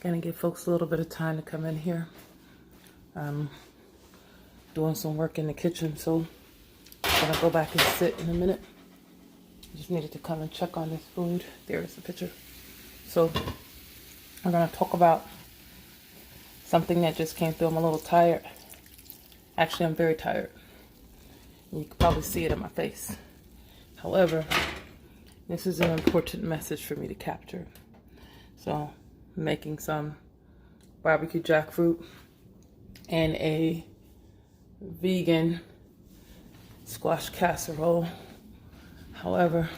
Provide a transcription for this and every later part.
Gonna give folks a little bit of time to come in here. I'm doing some work in the kitchen, so I'm gonna go back and sit in a minute. Just needed to come and check on this food. There is the picture. So I'm gonna talk about something that just came through. I'm a little tired. Actually, I'm very tired. You can probably see it in my face. However, this is an important message for me to capture. So I'm making some barbecue jackfruit and a vegan squash casserole. However,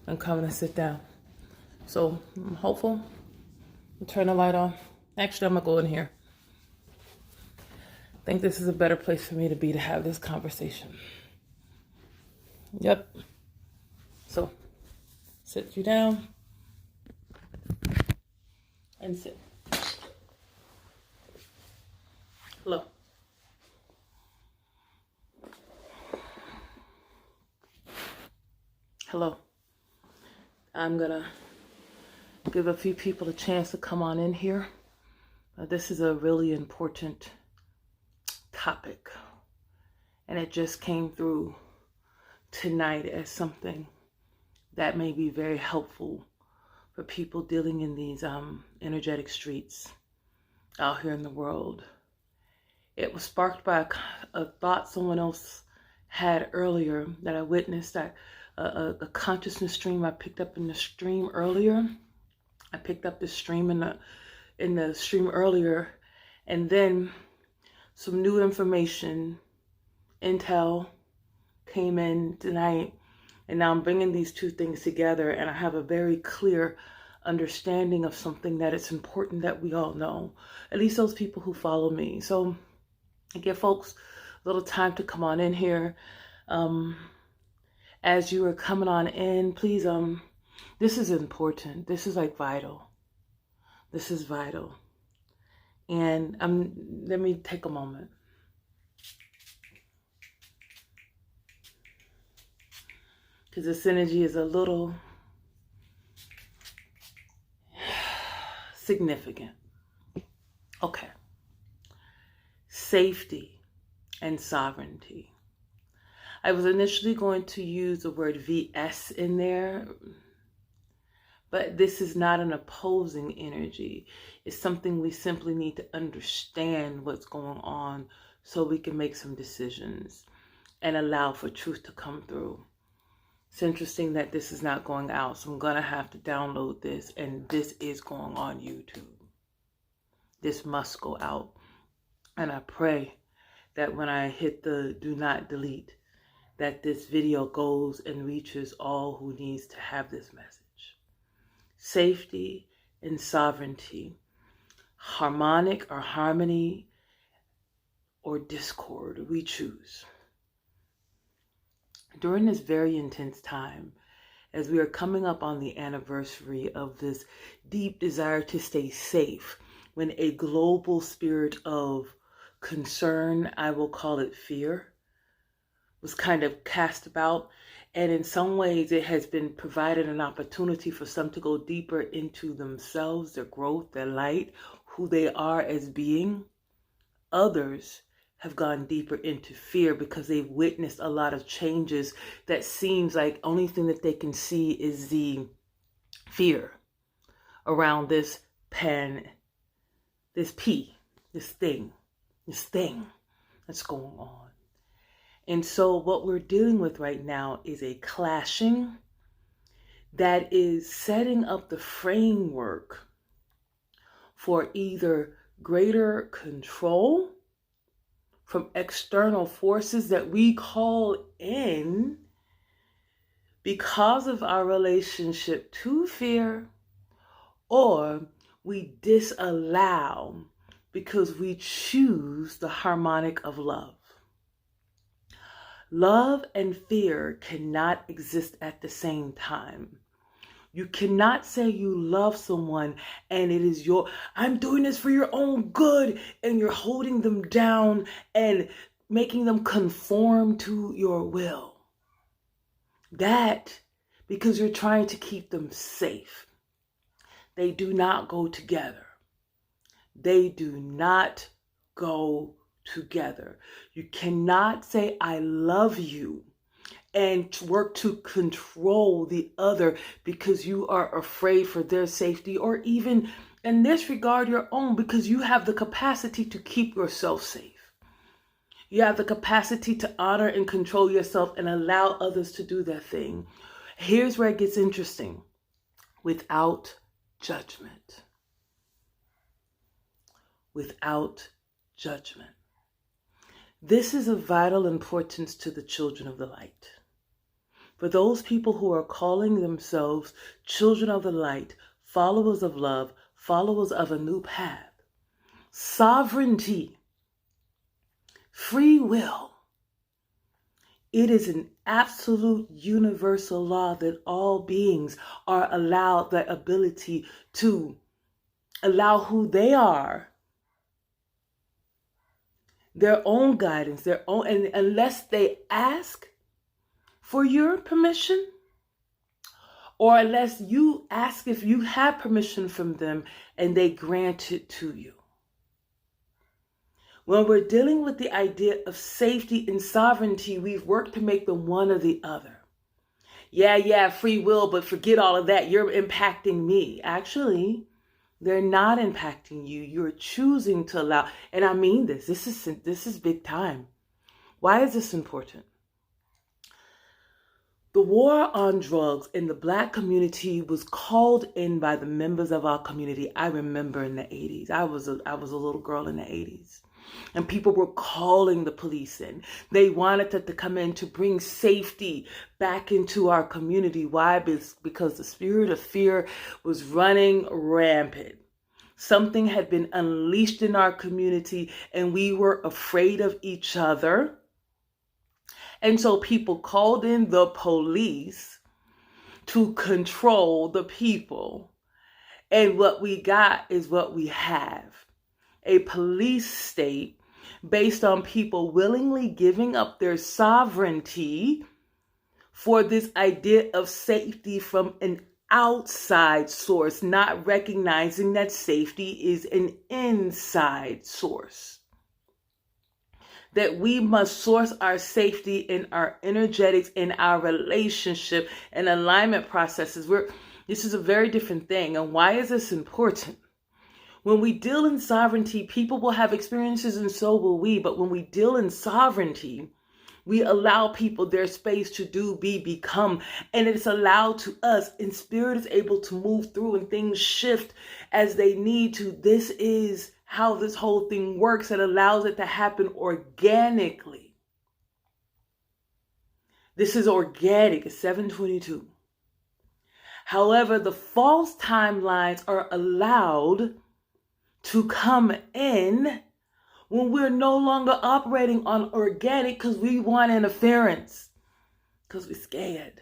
I'm coming to sit down. So I'm hopeful. I'll turn the light on. Actually, I'm gonna go in here. I think this is a better place for me to be to have this conversation. Yep. So sit you down and sit. Hello. Hello. I'm gonna give a few people a chance to come on in here. This is a really important topic, and it just came through tonight as something that may be very helpful for people dealing in these energetic streets out here in the world. It was sparked by a thought someone else had earlier that I witnessed, that a consciousness stream I picked up in the stream earlier. I picked up this stream in the stream earlier, and then some new information, intel, came in tonight, and now I'm bringing these two things together, and I have a very clear understanding of something that it's important that we all know, at least those people who follow me. So I give folks a little time to come on in here. As you are coming on in, please, this is important. This is like vital. This is vital. And let me take a moment. Because this energy is a little significant. Okay. Safety and sovereignty. I was initially going to use the word VS in there, but this is not an opposing energy. It's something we simply need to understand what's going on so we can make some decisions and allow for truth to come through. It's interesting that this is not going out, so I'm going to have to download this, and this is going on YouTube. This must go out. And I pray that when I hit the do not delete, that this video goes and reaches all who needs to have this message. Safety and sovereignty. Harmonic or harmony or discord, we choose. During this very intense time, as we are coming up on the anniversary of this deep desire to stay safe, when a global spirit of concern, I will call it fear, was kind of cast about, and in some ways it has been provided an opportunity for some to go deeper into themselves, their growth, their light, who they are as being. Others have gone deeper into fear because they've witnessed a lot of changes that seems like only thing that they can see is the fear around this this thing that's going on. And so what we're dealing with right now is a clashing that is setting up the framework for either greater control from external forces that we call in because of our relationship to fear, or we disallow because we choose the harmonic of love. Love and fear cannot exist at the same time. You cannot say you love someone and it is I'm doing this for your own good, and you're holding them down and making them conform to your will. That, because you're trying to keep them safe. They do not go together. They do not go together. You cannot say, I love you, and work to control the other because you are afraid for their safety, or even in this regard, your own, because you have the capacity to keep yourself safe. You have the capacity to honor and control yourself and allow others to do their thing. Here's where it gets interesting. Without judgment. Without judgment. This is of vital importance to the children of the light. For those people who are calling themselves children of the light, followers of love, followers of a new path, sovereignty, free will, it is an absolute universal law that all beings are allowed the ability to allow who they are, their own guidance, their own, and unless they ask for your permission, or unless you ask if you have permission from them and they grant it to you. When we're dealing with the idea of safety and sovereignty, we've worked to make them one or the other. Yeah, free will, but forget all of that. You're impacting me. Actually, they're not impacting you. You're choosing to allow, and I mean this. This is big time. Why is this important? The war on drugs in the Black community was called in by the members of our community. I remember in the 80s. I was a little girl in the 80s. And people were calling the police in. They wanted to come in to bring safety back into our community. Why? Because the spirit of fear was running rampant. Something had been unleashed in our community and we were afraid of each other. And so people called in the police to control the people. And what we got is what we have. A police state based on people willingly giving up their sovereignty for this idea of safety from an outside source, not recognizing that safety is an inside source. That we must source our safety in our energetics, in our relationship and alignment processes. This is a very different thing. And why is this important? When we deal in sovereignty, people will have experiences and so will we. But when we deal in sovereignty, we allow people their space to do, be, become. And it's allowed to us, and spirit is able to move through and things shift as they need to. This is how this whole thing works. It allows it to happen organically. This is organic. It's 722. However, the false timelines are allowed to come in when we're no longer operating on organic because we want interference, because we're scared,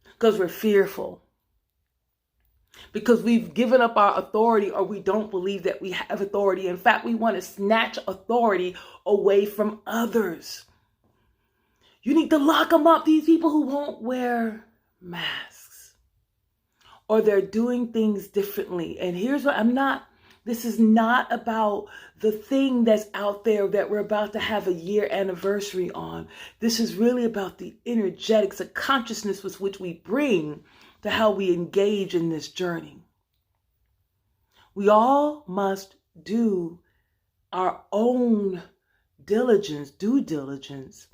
because we're fearful, because we've given up our authority, or we don't believe that we have authority. In fact, we want to snatch authority away from others. You need to lock them up. These people who won't wear masks, or they're doing things differently. And here's what this is not about the thing that's out there that we're about to have a year anniversary on. This is really about the energetics, the consciousness with which we bring to how we engage in this journey. We all must do our own due diligence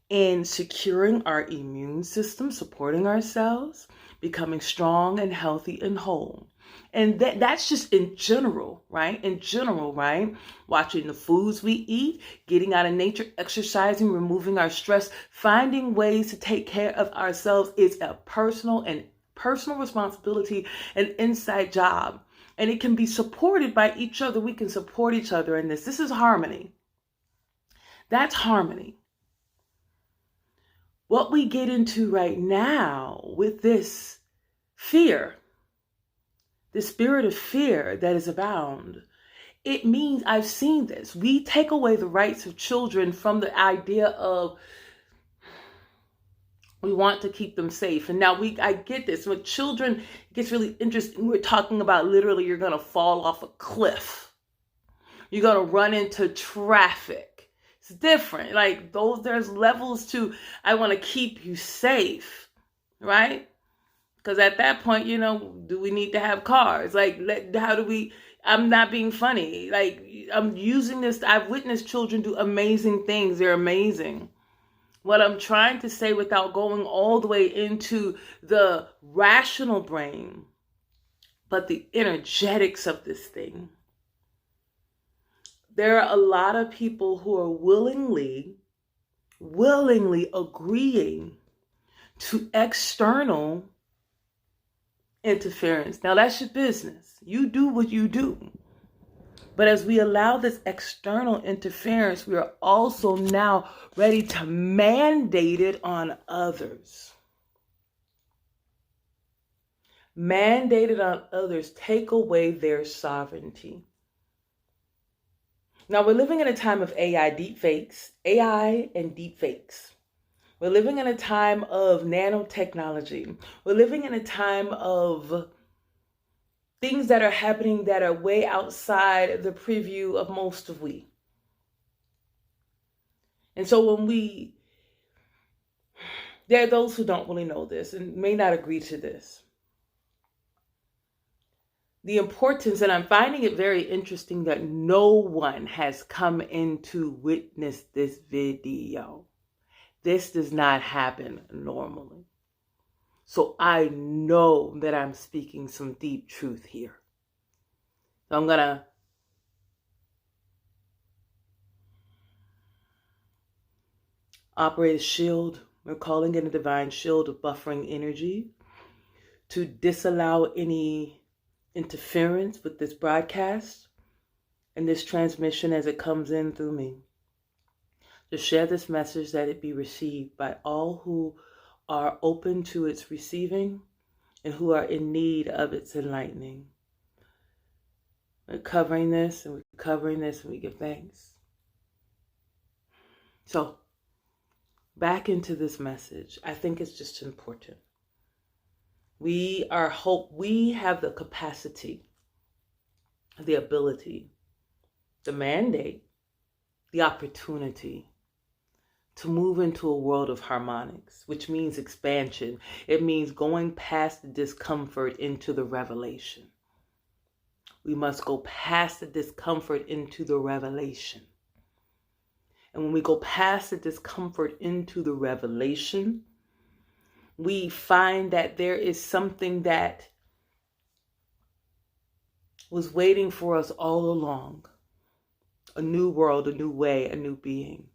in securing our immune system, supporting ourselves, becoming strong and healthy and whole. And that's just in general, right? In general, right? Watching the foods we eat, getting out of nature, exercising, removing our stress, finding ways to take care of ourselves is a personal responsibility, an inside job. And it can be supported by each other. We can support each other in this. This is harmony. That's harmony. What we get into right now with this fear, the spirit of fear that is abound, it means, I've seen this. We take away the rights of children from the idea of We want to keep them safe. And now I get this. With children, it gets really interesting. We're talking about literally you're going to fall off a cliff. You're going to run into traffic. It's different. Like there's levels to, I want to keep you safe, right? Because at that point, do we need to have cars? Like, how do we, I'm not being funny. Like, I'm using this. I've witnessed children do amazing things. They're amazing. What I'm trying to say, without going all the way into the rational brain, but the energetics of this thing. There are a lot of people who are willingly agreeing to external interference. Now that's your business. You do what you do. But as we allow this external interference, we are also now ready to mandate it on others. Mandate it on others. Take away their sovereignty. Now we're living in a time of AI and deepfakes. We're living in a time of nanotechnology. We're living in a time of things that are happening that are way outside the preview of most of we. And so there are those who don't really know this and may not agree to this. The importance, and I'm finding it very interesting that no one has come in to witness this video. This does not happen normally. So I know that I'm speaking some deep truth here. So I'm going to operate a shield. We're calling in a divine shield of buffering energy to disallow any interference with this broadcast and this transmission as it comes in through me. To share this message that it be received by all who are open to its receiving and who are in need of its enlightening. We're covering this and we give thanks. So, back into this message. I think it's just important. We have the capacity, the ability, the mandate, the opportunity to move into a world of harmonics, which means expansion. It means going past the discomfort into the revelation. We must go past the discomfort into the revelation. And when we go past the discomfort into the revelation, we find that there is something that was waiting for us all along. A new world, a new way, a new being.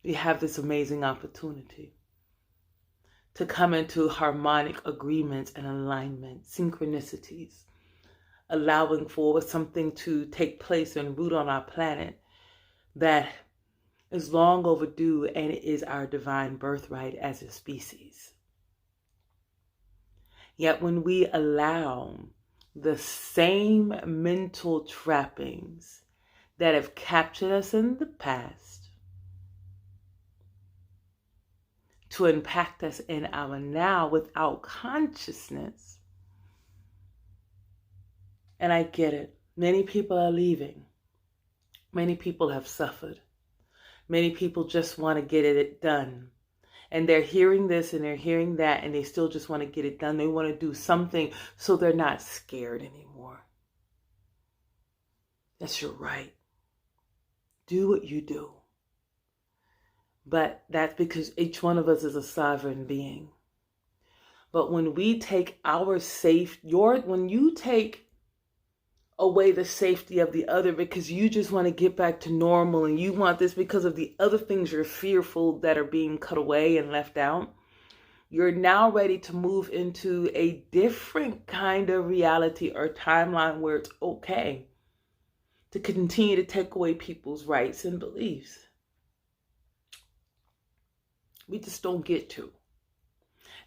We have this amazing opportunity to come into harmonic agreements and alignment, synchronicities, allowing for something to take place and root on our planet that is long overdue, and it is our divine birthright as a species. Yet when we allow the same mental trappings that have captured us in the past to impact us in our now without consciousness, and I get it, many people are leaving. Many people have suffered. Many people just want to get it done. And they're hearing this and they're hearing that, and they still just want to get it done. They want to do something so they're not scared anymore. That's your right. Do what you do. But that's because each one of us is a sovereign being. But when we take when you take away the safety of the other because you just want to get back to normal and you want this because of the other things you're fearful that are being cut away and left out, you're now ready to move into a different kind of reality or timeline where it's okay to continue to take away people's rights and beliefs. We just don't get to.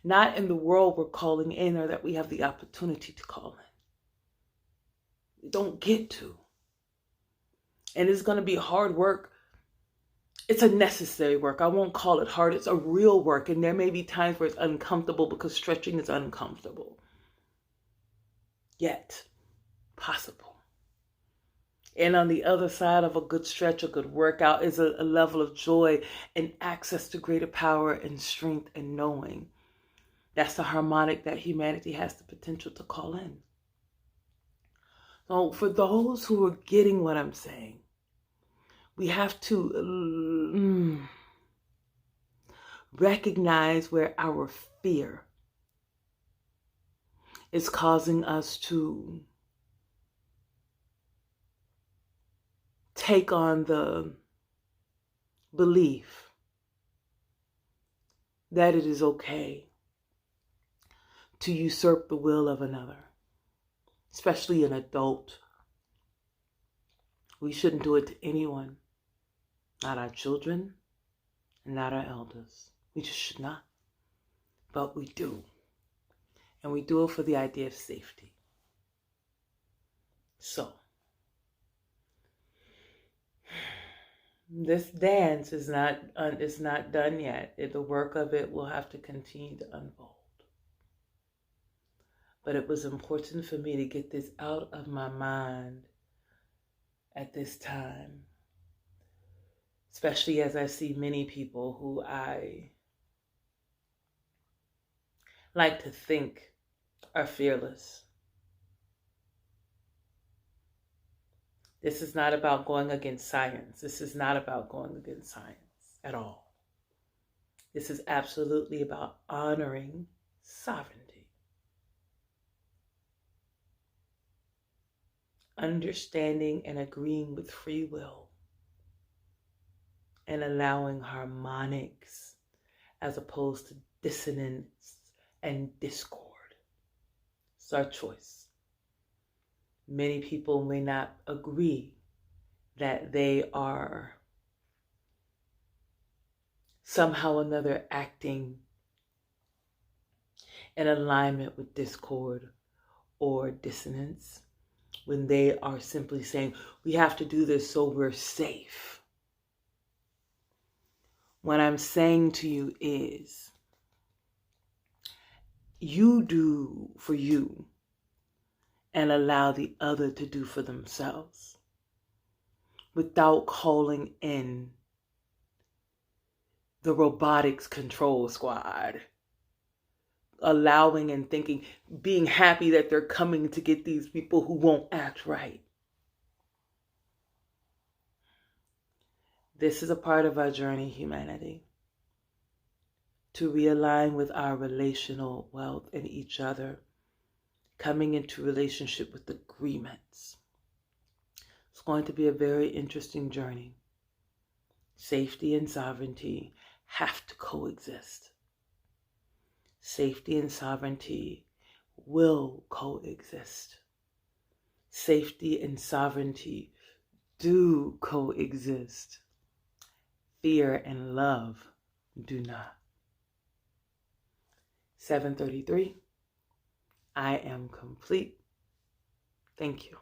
Not in the world we're calling in or that we have the opportunity to call in. We don't get to. And it's going to be hard work. it's a necessary work. I won't call it hard. It's a real work. And there may be times where it's uncomfortable because stretching is uncomfortable. Yet, possible. And on the other side of a good stretch, a good workout is a level of joy and access to greater power and strength and knowing. That's the harmonic that humanity has the potential to call in. So for those who are getting what I'm saying, we have to recognize where our fear is causing us to take on the belief that it is okay to usurp the will of another, especially an adult. We shouldn't do it to anyone, not our children and not our elders. We just should not. But we do. And we do it for the idea of safety. So, this dance is not done yet. The work of it will have to continue to unfold. But it was important for me to get this out of my mind at this time, especially as I see many people who I like to think are fearless. This is not about going against science. This is not about going against science at all. This is absolutely about honoring sovereignty. Understanding and agreeing with free will. And allowing harmonics as opposed to dissonance and discord. It's our choice. Many people may not agree that they are somehow or another acting in alignment with discord or dissonance when they are simply saying, we have to do this so we're safe. What I'm saying to you is, you do for you and allow the other to do for themselves without calling in the robotics control squad, allowing and thinking, being happy that they're coming to get these people who won't act right. This is a part of our journey, humanity, to realign with our relational wealth and each other, coming into relationship with agreements. It's going to be a very interesting journey. Safety and sovereignty have to coexist. Safety and sovereignty will coexist. Safety and sovereignty do coexist. Fear and love do not. 7:33. I am complete. Thank you.